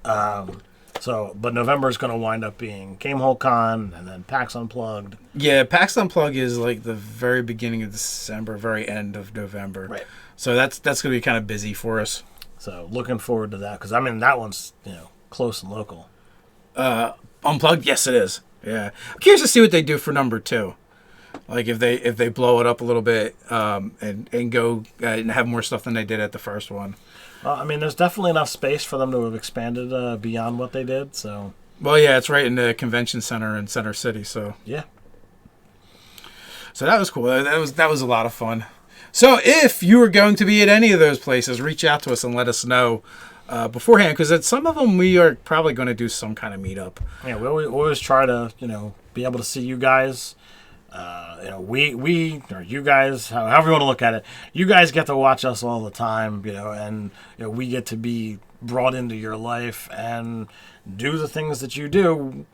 But November is going to wind up being Gamehole Con and then PAX Unplugged. Yeah, PAX Unplugged is like the very beginning of December, very end of November. Right. So that's going to be kind of busy for us. So looking forward to that because that one's close and local. Unplugged, yes, it is. Yeah, I'm curious to see what they do for number 2. Like if they blow it up a little bit and go and have more stuff than they did at the first one. There's definitely enough space for them to have expanded beyond what they did. So. Well, yeah, it's right in the convention center in Center City. So. Yeah. So that was cool. That was a lot of fun. So if you were going to be at any of those places, reach out to us and let us know beforehand, because at some of them we are probably going to do some kind of meetup. Yeah, we always try to be able to see you guys. We or you guys, however you want to look at it, you guys get to watch us all the time, and we get to be brought into your life and do the things that you do.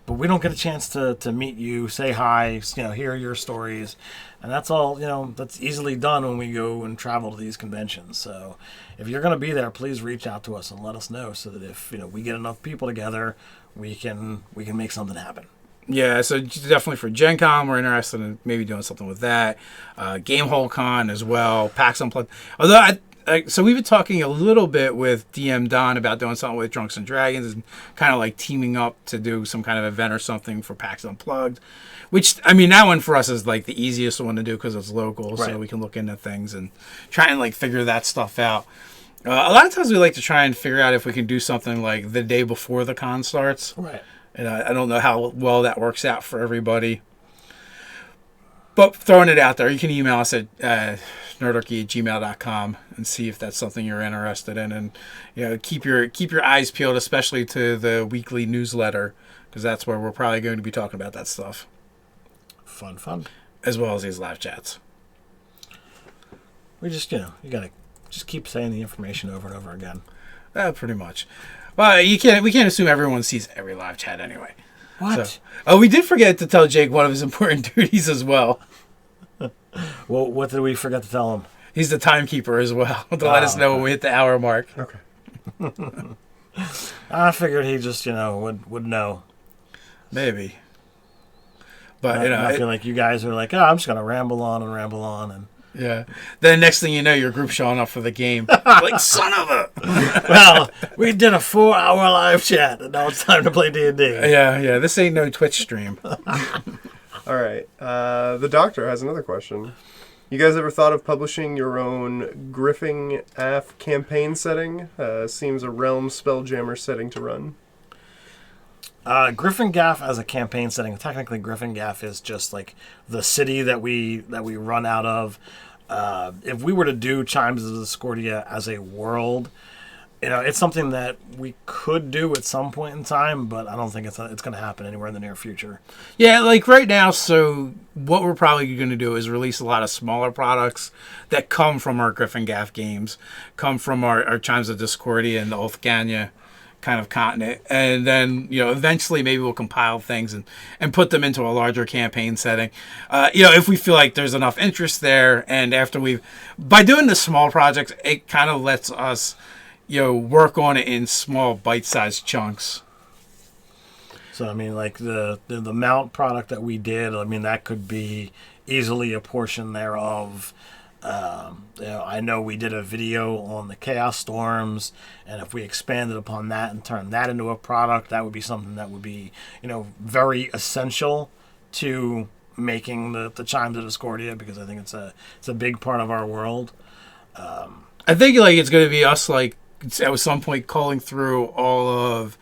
But we don't get a chance to meet you, say hi, hear your stories. And that's all, that's easily done when we go and travel to these conventions. So if you're going to be there, please reach out to us and let us know so that if, we get enough people together, we can make something happen. Yeah, so definitely for Gen Con, we're interested in maybe doing something with that. Gamehole Con as well, PAX Unplugged. Although so we've been talking a little bit with DM Don about doing something with Drunks and Dragons and kind of like teaming up to do some kind of event or something for PAX Unplugged, which, that one for us is like the easiest one to do because it's local, right. So we can look into things and try and like figure that stuff out. A lot of times we like to try and figure out if we can do something like the day before the con starts. Right. And I don't know how well that works out for everybody. But throwing it out there, you can email us at nerdarchy@gmail.com and see if that's something you're interested in. And keep your eyes peeled, especially to the weekly newsletter, because that's where we're probably going to be talking about that stuff. Fun. As well as these live chats. We just, you got to just keep saying the information over and over again. Pretty much. Well, we can't assume everyone sees every live chat anyway. What? So, we did forget to tell Jake one of his important duties as well. Well, what did we forget to tell him? He's the timekeeper as well, to let us know when we hit the hour mark. Okay. I figured he just, would know. Maybe. But, I feel like you guys are like, I'm just going to ramble on. And Yeah. Then next thing you know, your group's showing up for the game. Like, son of a... Well, we did a 4-hour live chat, and now it's time to play D&D. Yeah. This ain't no Twitch stream. All right. The Doctor has another question. You guys ever thought of publishing your own Griffin Af campaign setting? Seems a Realm Spelljammer setting to run. Griffin Gaff as a campaign setting. Technically, Griffin Gaff is just like the city that we run out of. If we were to do Chimes of Discordia as a world, it's something that we could do at some point in time, but I don't think it's going to happen anywhere in the near future. Yeah, like right now, so what we're probably going to do is release a lot of smaller products that come from our Griffin Gaff games, come from our Chimes of Discordia and the Ulthganya kind of continent, and then eventually maybe we'll compile things and put them into a larger campaign setting. If we feel like there's enough interest there, and after by doing the small projects, it kind of lets us work on it in small bite-sized chunks. So I mean, like the mount product that we did, I mean that could be easily a portion thereof. I know we did a video on the Chaos Storms, and if we expanded upon that and turned that into a product, that would be something that would be, very essential to making the Chimes of Discordia, because I think it's a big part of our world. I think it's going to be us at some point calling through all of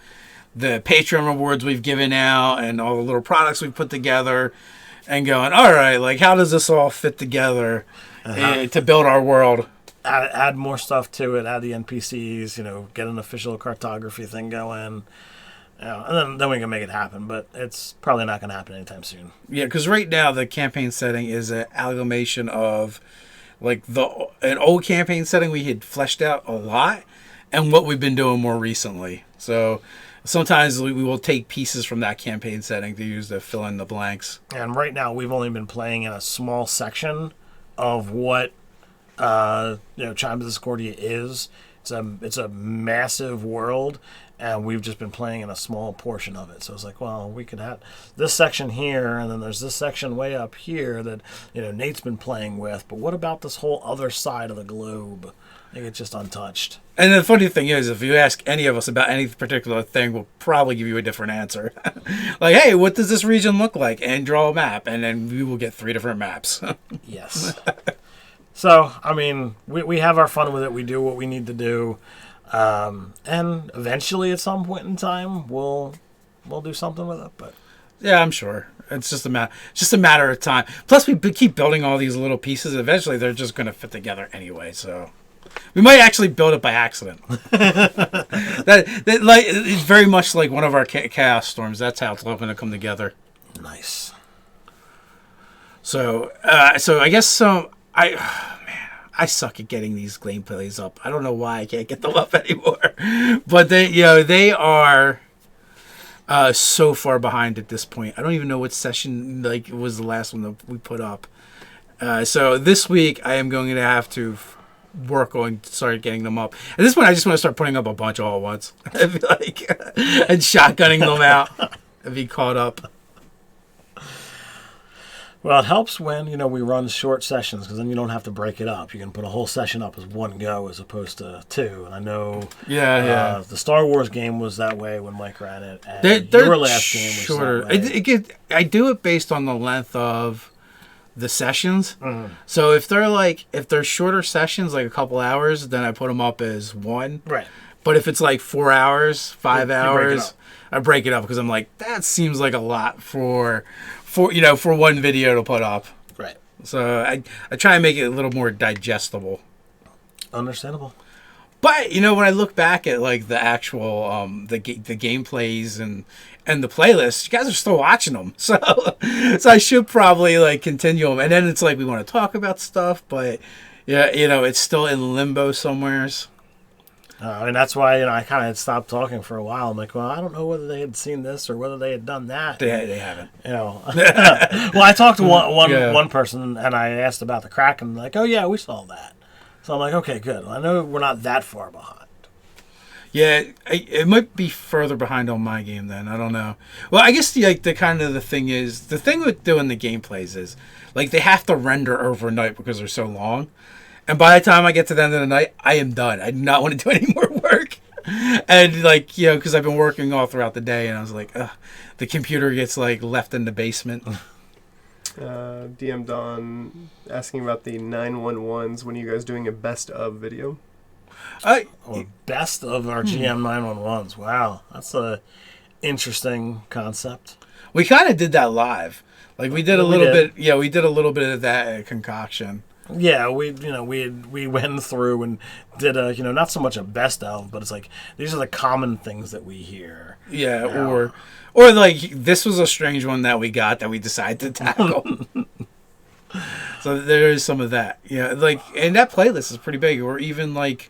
the Patreon rewards we've given out and all the little products we've put together and going, all right, how does this all fit together? To build our world. Add more stuff to it, add the NPCs, get an official cartography thing going. And then we can make it happen, but it's probably not going to happen anytime soon. Yeah, because right now the campaign setting is an amalgamation of an old campaign setting we had fleshed out a lot and what we've been doing more recently. So sometimes we will take pieces from that campaign setting to use to fill in the blanks. And right now we've only been playing in a small section of what Chimes of Discordia is. It's a massive world, and we've just been playing in a small portion of it. So it's like, well, we could have this section here, and then there's this section way up here that Nate's been playing with. But what about this whole other side of the globe? I think it's just untouched. And the funny thing is, if you ask any of us about any particular thing, we'll probably give you a different answer. Hey, what does this region look like? And draw a map, and then we will get 3 different maps. Yes. So, I mean, we have our fun with it. We do what we need to do. And eventually, at some point in time, we'll do something with it. But yeah, I'm sure. It's just a matter of time. Plus, we keep building all these little pieces. Eventually, they're just going to fit together anyway, so... We might actually build it by accident. It's very much like one of our Chaos Storms. That's how it's all going to come together. Nice. So I guess I suck at getting these gameplays up. I don't know why I can't get them up anymore. But they are so far behind at this point. I don't even know what session was the last one that we put up. So this week I am going to have to work on start getting them up. At this point, I just want to start putting up a bunch all at once, and shotgunning them out and be caught up. Well, it helps when we run short sessions, because then you don't have to break it up. You can put a whole session up as one go as opposed to 2. And I know, the Star Wars game was that way when Mike ran it. And your last game was shorter. I do it based on the length of the sessions. Mm-hmm. So if they're shorter sessions, like a couple hours, then I put them up as 1. Right. But if it's 4 hours, 5 hours, I break it up because I'm like, that seems like a lot for one video to put up. Right. So I try and make it a little more digestible. Understandable. But when I look back at the actual the gameplays and the playlists, you guys are still watching them, so I should probably continue them. And then it's we want to talk about stuff, but it's still in limbo somewheres. And that's why I kind of stopped talking for a while. I'm like, well, I don't know whether they had seen this or whether they had done that. They haven't. Well, I talked to one person and I asked about the Kraken. And like, oh yeah, we saw that. So I'm like, okay, good. I know we're not that far behind. Yeah, it might be further behind on my game then. I don't know. Well, I guess the kind of the thing is the thing with doing the gameplays is like they have to render overnight because they're so long, and by the time I get to the end of the night, I am done. I do not want to do any more work, and like because I've been working all throughout the day, and I was like, ugh, the computer gets like left in the basement. DM Don asking about the 911s. When are you guys doing a best of video? Best of our GM 911s. Wow, that's a interesting concept. We kind of did that live. Like we did a little bit. Yeah, we did a little bit of that at Concoction. Yeah, we went through and did a not so much a best of, but it's like these are the common things that we hear. Yeah, or like this was a strange one that we got that we decided to tackle. So there is some of that. Yeah, like and that playlist is pretty big. Or even like,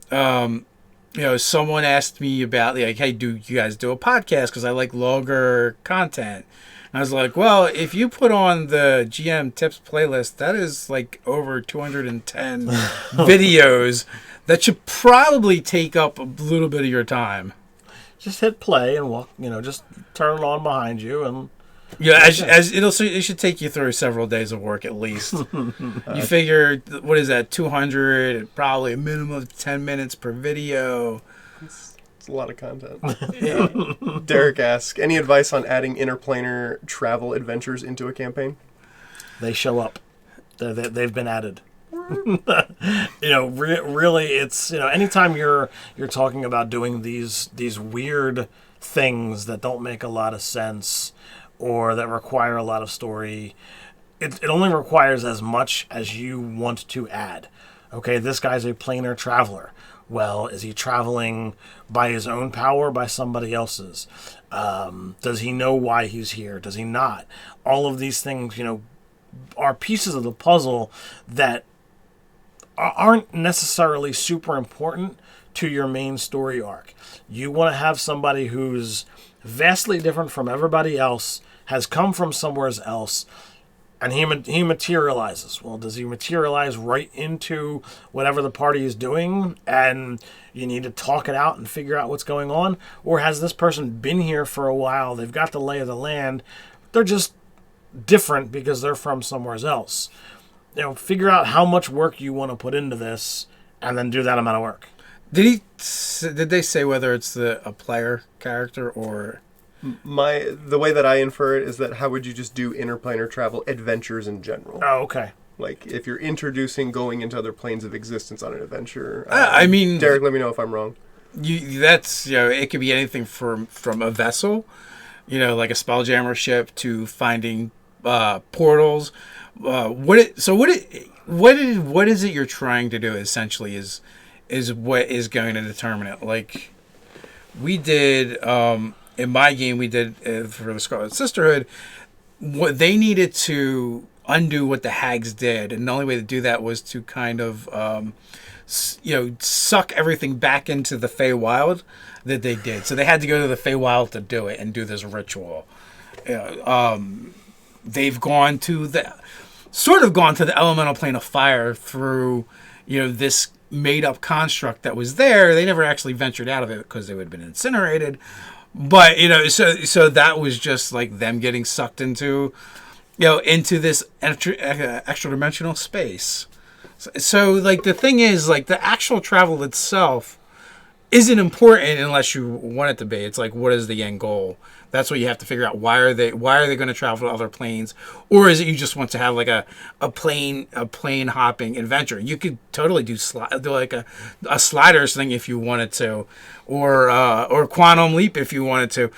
someone asked me about like, hey, do you guys do a podcast? Because I like longer content. I was like, well, if you put on the GM Tips playlist, that is like over 210 videos that should probably take up a little bit of your time. Just hit play and walk, just turn it on behind you and... Yeah, it should take you through several days of work at least. You figure, what is that, 200, probably a minimum of 10 minutes per video. It's a lot of content. Derek asks, any advice on adding interplanar travel adventures into a campaign? They show up. They've been added. Really, it's anytime you're talking about doing these weird things that don't make a lot of sense or that require a lot of story, it only requires as much as you want to add. Okay, this guy's a planar traveler. Well, is he traveling by his own power, by somebody else's? Does he know why he's here? Does he not? All of these things, are pieces of the puzzle that aren't necessarily super important to your main story arc. You want to have somebody who's vastly different from everybody else, has come from somewhere else, and he materializes. Well, does he materialize right into whatever the party is doing, and you need to talk it out and figure out what's going on? Or has this person been here for a while, they've got the lay of the land, they're just different because they're from somewhere else? Figure out how much work you want to put into this, and then do that amount of work. Did they say whether it's a player character or... The way that I infer it is that how would you just do interplanar travel adventures in general? Oh, okay. Like if you're introducing going into other planes of existence on an adventure. I mean, Derek, let me know if I'm wrong. It could be anything from a vessel, like a spelljammer ship, to finding portals. What is it you're trying to do? Essentially, is what is going to determine it. Like we did. In my game, we did for the Scarlet Sisterhood, what they needed to undo what the hags did, and the only way to do that was to kind of, suck everything back into the Feywild that they did. So they had to go to the Feywild to do it and do this ritual. They've gone to the elemental plane of fire through, this made-up construct that was there. They never actually ventured out of it because they would have been incinerated. But, so that was just like them getting sucked into this extra dimensional space. So like the thing is, like the actual travel itself isn't important unless you want it to be. It's like, what is the end goal? That's what you have to figure out. Why are they going to travel to other planes, or is it you just want to have like a plane hopping adventure? You could totally do like a sliders thing if you wanted to, or quantum leap if you wanted to,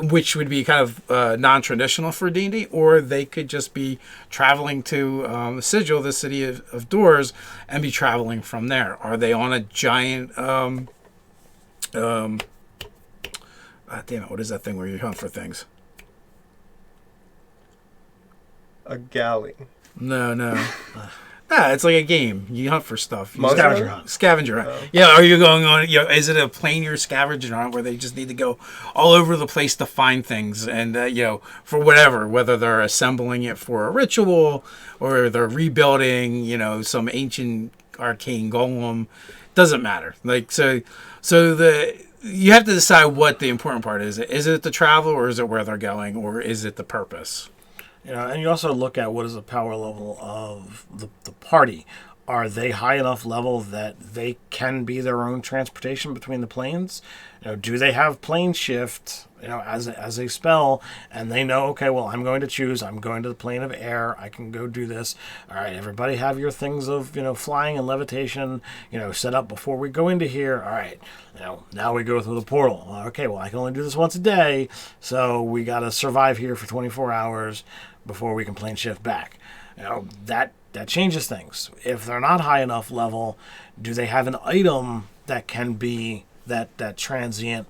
which would be kind of non-traditional for D&D. Or they could just be traveling to Sigil, the city of doors, and be traveling from there. Are they on a giant damn it, what is that thing where you hunt for things? A galley. No. It's like a game. You hunt for stuff. Scavenger hunt. Scavenger hunt. Yeah, are you going on, is it a plane you're scavenging on where they just need to go all over the place to find things and, for whether they're assembling it for a ritual or they're rebuilding, some ancient arcane golem. Doesn't matter. Like so you have to decide what the important part is. Is it the travel, or is it where they're going, or is it the purpose? And you also look at what is the power level of the party. Are they high enough level that they can be their own transportation between the planes? Do they have plane shift, as a spell, and they know, okay, well, I'm going to the plane of air. I can go do this. All right, everybody have your things of, flying and levitation, set up before we go into here. All right, now we go through the portal. Okay, well, I can only do this once a day, so we got to survive here for 24 hours before we can plane shift back. That changes things. If they're not high enough level, do they have an item that can be that transient?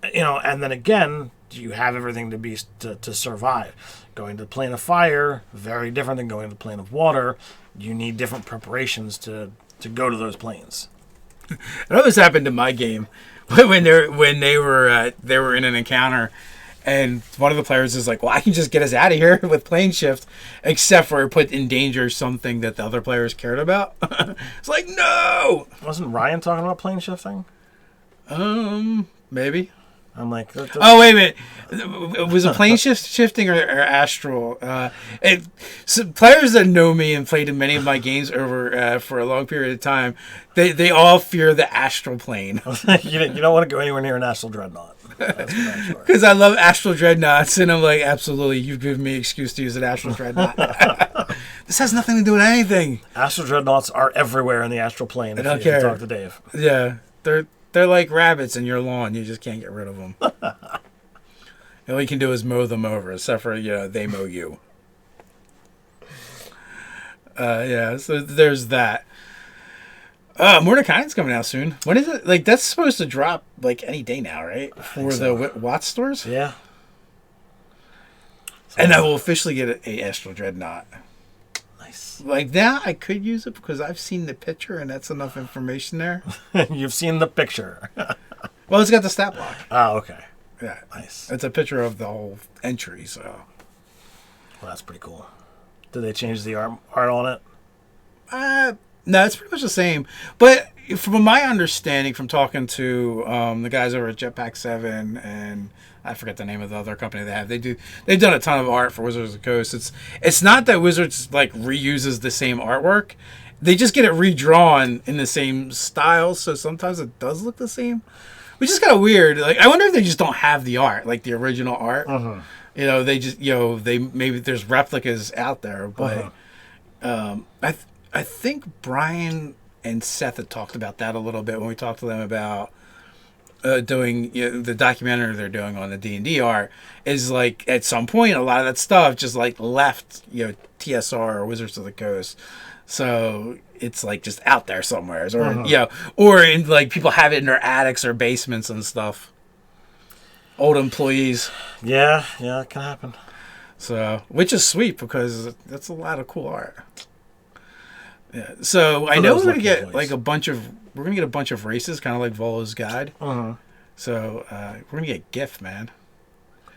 And then again, do you have everything to survive? Going to the plane of fire, very different than going to the plane of water. You need different preparations to go to those planes. I know this happened in my game when they were in an encounter. And one of the players is like, well, I can just get us out of here with plane shift, except for it put in danger something that the other players cared about. It's like, no! Wasn't Ryan talking about plane shifting? Maybe. I'm like... Oh, wait a minute. Was it plane shifting or astral? So players that know me and played in many of my games over for a long period of time, they all fear the astral plane. You don't want to go anywhere near an astral dreadnought. Because I love astral dreadnoughts, and I'm like, absolutely, you've given me an excuse to use an astral dreadnought. This has nothing to do with anything. Astral dreadnoughts are everywhere in the astral plane. I don't care. If you talk to Dave. Yeah, they're like rabbits in your lawn. You just can't get rid of them. All you can do is mow them over, except for they mow you. So there's that. Mordecai's coming out soon. When is it? Like, that's supposed to drop, like, any day now, right? For the Watts stores? Yeah. And I will officially get a Astral Dreadnought. Nice. Like, now I could use it because I've seen the picture, and that's enough information there. You've seen the picture. Well, it's got the stat block. Oh, okay. Yeah. Nice. It's a picture of the whole entry, so. Well, that's pretty cool. Did they change the art on it? No, it's pretty much the same. But from my understanding, from talking to the guys over at Jetpack 7, and I forget the name of the other company they have. They've done a ton of art for Wizards of the Coast. It's not that Wizards like reuses the same artwork. They just get it redrawn in the same style, so sometimes it does look the same. Which is kind of weird. Like, I wonder if they just don't have the art, like the original art. Uh-huh. They just they maybe there's replicas out there, but I think Brian and Seth had talked about that a little bit when we talked to them about doing the documentary they're doing on the D&D art. Is like at some point a lot of that stuff just like left TSR or Wizards of the Coast, so it's like just out there somewhere, or or in like people have it in their attics or basements and stuff. Old employees. Yeah, it can happen. So, which is sweet because that's a lot of cool art. Yeah. So I know we're gonna get like a bunch of races, kind of like Volo's Guide. So we're gonna get GIF, man.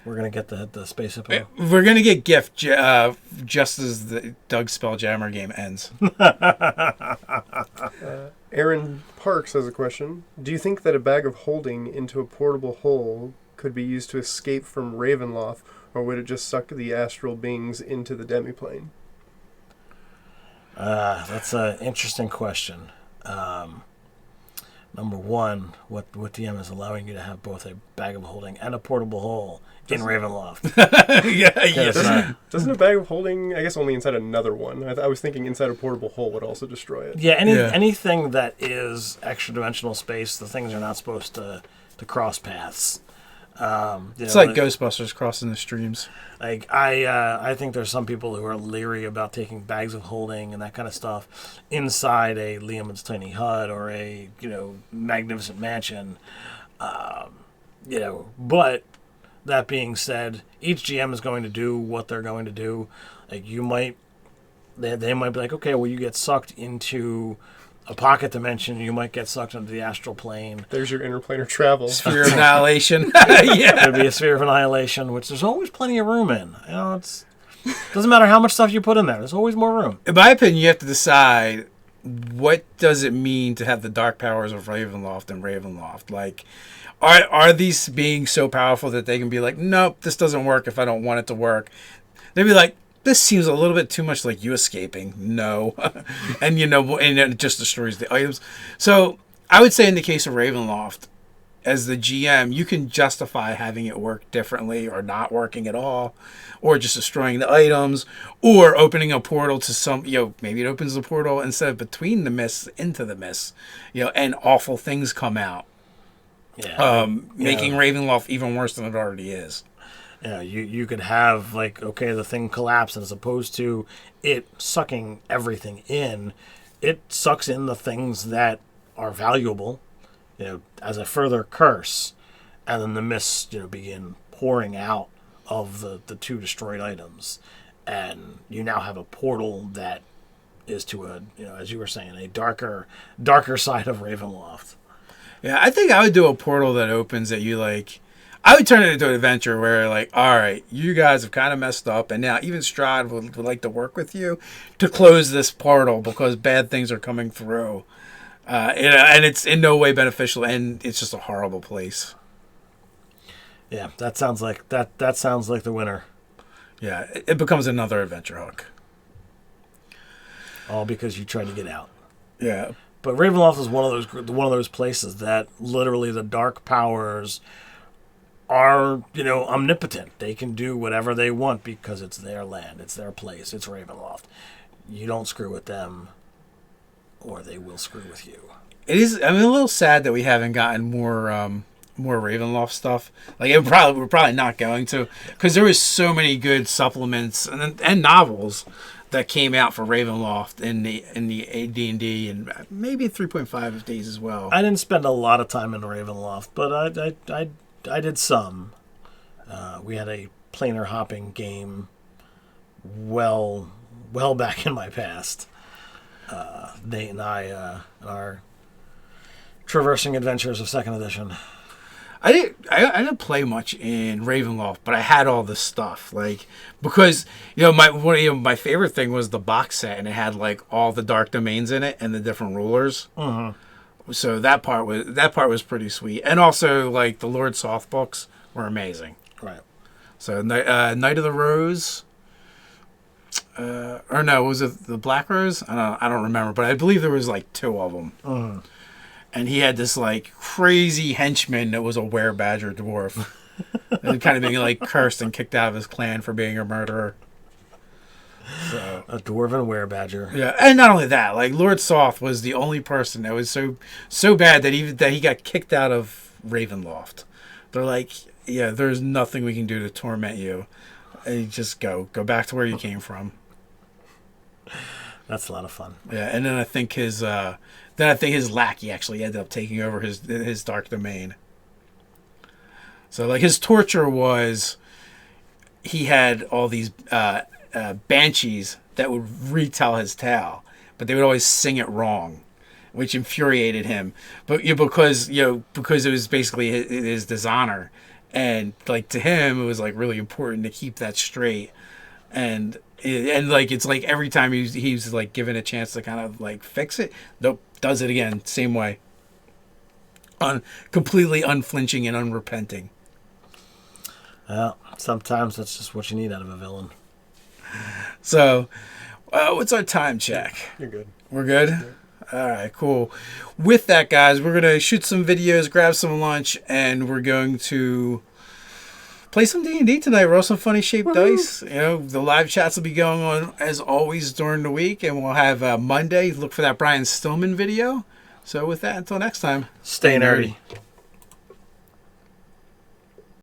We're gonna get the space hippo. We're gonna get GIF just as the Doug Spelljammer game ends. Aaron Parks has a question. Do you think that a bag of holding into a portable hole could be used to escape from Ravenloft, or would it just suck the astral beings into the demiplane? That's an interesting question. Number one, what DM is allowing you to have both a bag of holding and a portable hole in Ravenloft? Doesn't a bag of holding, I guess, only inside another one? I was thinking inside a portable hole would also destroy it. Yeah, anything that is extra dimensional space, the things are not supposed to cross paths. It's like Ghostbusters crossing the streams. Like I think there's some people who are leery about taking bags of holding and that kind of stuff inside a Liam's tiny hut or a magnificent mansion. But that being said, each GM is going to do what they're going to do. Like they might be like, okay, well, you get sucked into a pocket dimension, you might get sucked into the astral plane. There's your interplanar travel. Sphere of Annihilation. Yeah. There'd be a sphere of annihilation, which there's always plenty of room in. It doesn't matter how much stuff you put in there. There's always more room. In my opinion, you have to decide what does it mean to have the dark powers of Ravenloft and Ravenloft? Like, are these beings so powerful that they can be like, nope, this doesn't work if I don't want it to work? They'd be like, this seems a little bit too much like you escaping. No. And, and it just destroys the items. So I would say in the case of Ravenloft, as the GM, you can justify having it work differently or not working at all, or just destroying the items, or opening a portal to some, maybe it opens the portal instead of between the mists into the mists, and awful things come out. Yeah. Making Ravenloft even worse than it already is. Yeah, you could have, like, okay, the thing collapses as opposed to it sucking everything in. It sucks in the things that are valuable, as a further curse, and then the mists, begin pouring out of the two destroyed items, and you now have a portal that is to a, as you were saying, a darker side of Ravenloft. Yeah, I think I would do a portal that opens that you like. I would turn it into an adventure where, like, all right, you guys have kind of messed up, and now even Strahd would like to work with you to close this portal because bad things are coming through. And it's in no way beneficial, and it's just a horrible place. Yeah, that sounds like that sounds like the winner. Yeah, it becomes another adventure hook. All because you tried to get out. Yeah. But Ravenloft is one of those places that literally the dark powers are, omnipotent. They can do whatever they want because it's their land, it's their place, it's Ravenloft. You don't screw with them, or they will screw with you. It is. I'm a little sad that we haven't gotten more Ravenloft stuff. Like, we're probably not going to, because there was so many good supplements and novels that came out for Ravenloft in the AD&D and maybe 3.5 days as well. I didn't spend a lot of time in Ravenloft, but I did some. We had a planar hopping game well back in my past. Nate and I our traversing adventures of 2nd edition. I didn't play much in Ravenloft, but I had all this stuff, like, because my favorite thing was the box set, and it had like all the dark domains in it and the different rulers. Mm-hmm. So that part was pretty sweet, and also like the Lord Soth books were amazing. Right. So Knight of the Rose, or no, was it the Black Rose? I don't remember, but I believe there was like 2 of them. Mm-hmm. And he had this, like, crazy henchman that was a were-badger dwarf. And kind of being, like, cursed and kicked out of his clan for being a murderer. So, a dwarven were-badger. Yeah, and not only that, like, Lord Soth was the only person that was so bad that he got kicked out of Ravenloft. They're like, yeah, there's nothing we can do to torment you. And you just go back to where you came from. That's a lot of fun. Yeah, and then I think his lackey actually ended up taking over his dark domain. So, like, his torture was he had all these banshees that would retell his tale, but they would always sing it wrong, which infuriated him. But because it was basically his dishonor, and like to him it was like really important to keep that straight. And like it's like every time he's like given a chance to kind of like fix it, nope, does it again, same way. Completely unflinching and unrepenting. Well, sometimes that's just what you need out of a villain. So, what's our time check? You're good. We're good? Yeah. All right, cool. With that, guys, we're going to shoot some videos, grab some lunch, and we're going to play some D&D tonight. Roll some funny shaped dice. The live chats will be going on as always during the week, and we'll have Monday. Look for that Brian Stoneman video. So with that, until next time, stay nerdy.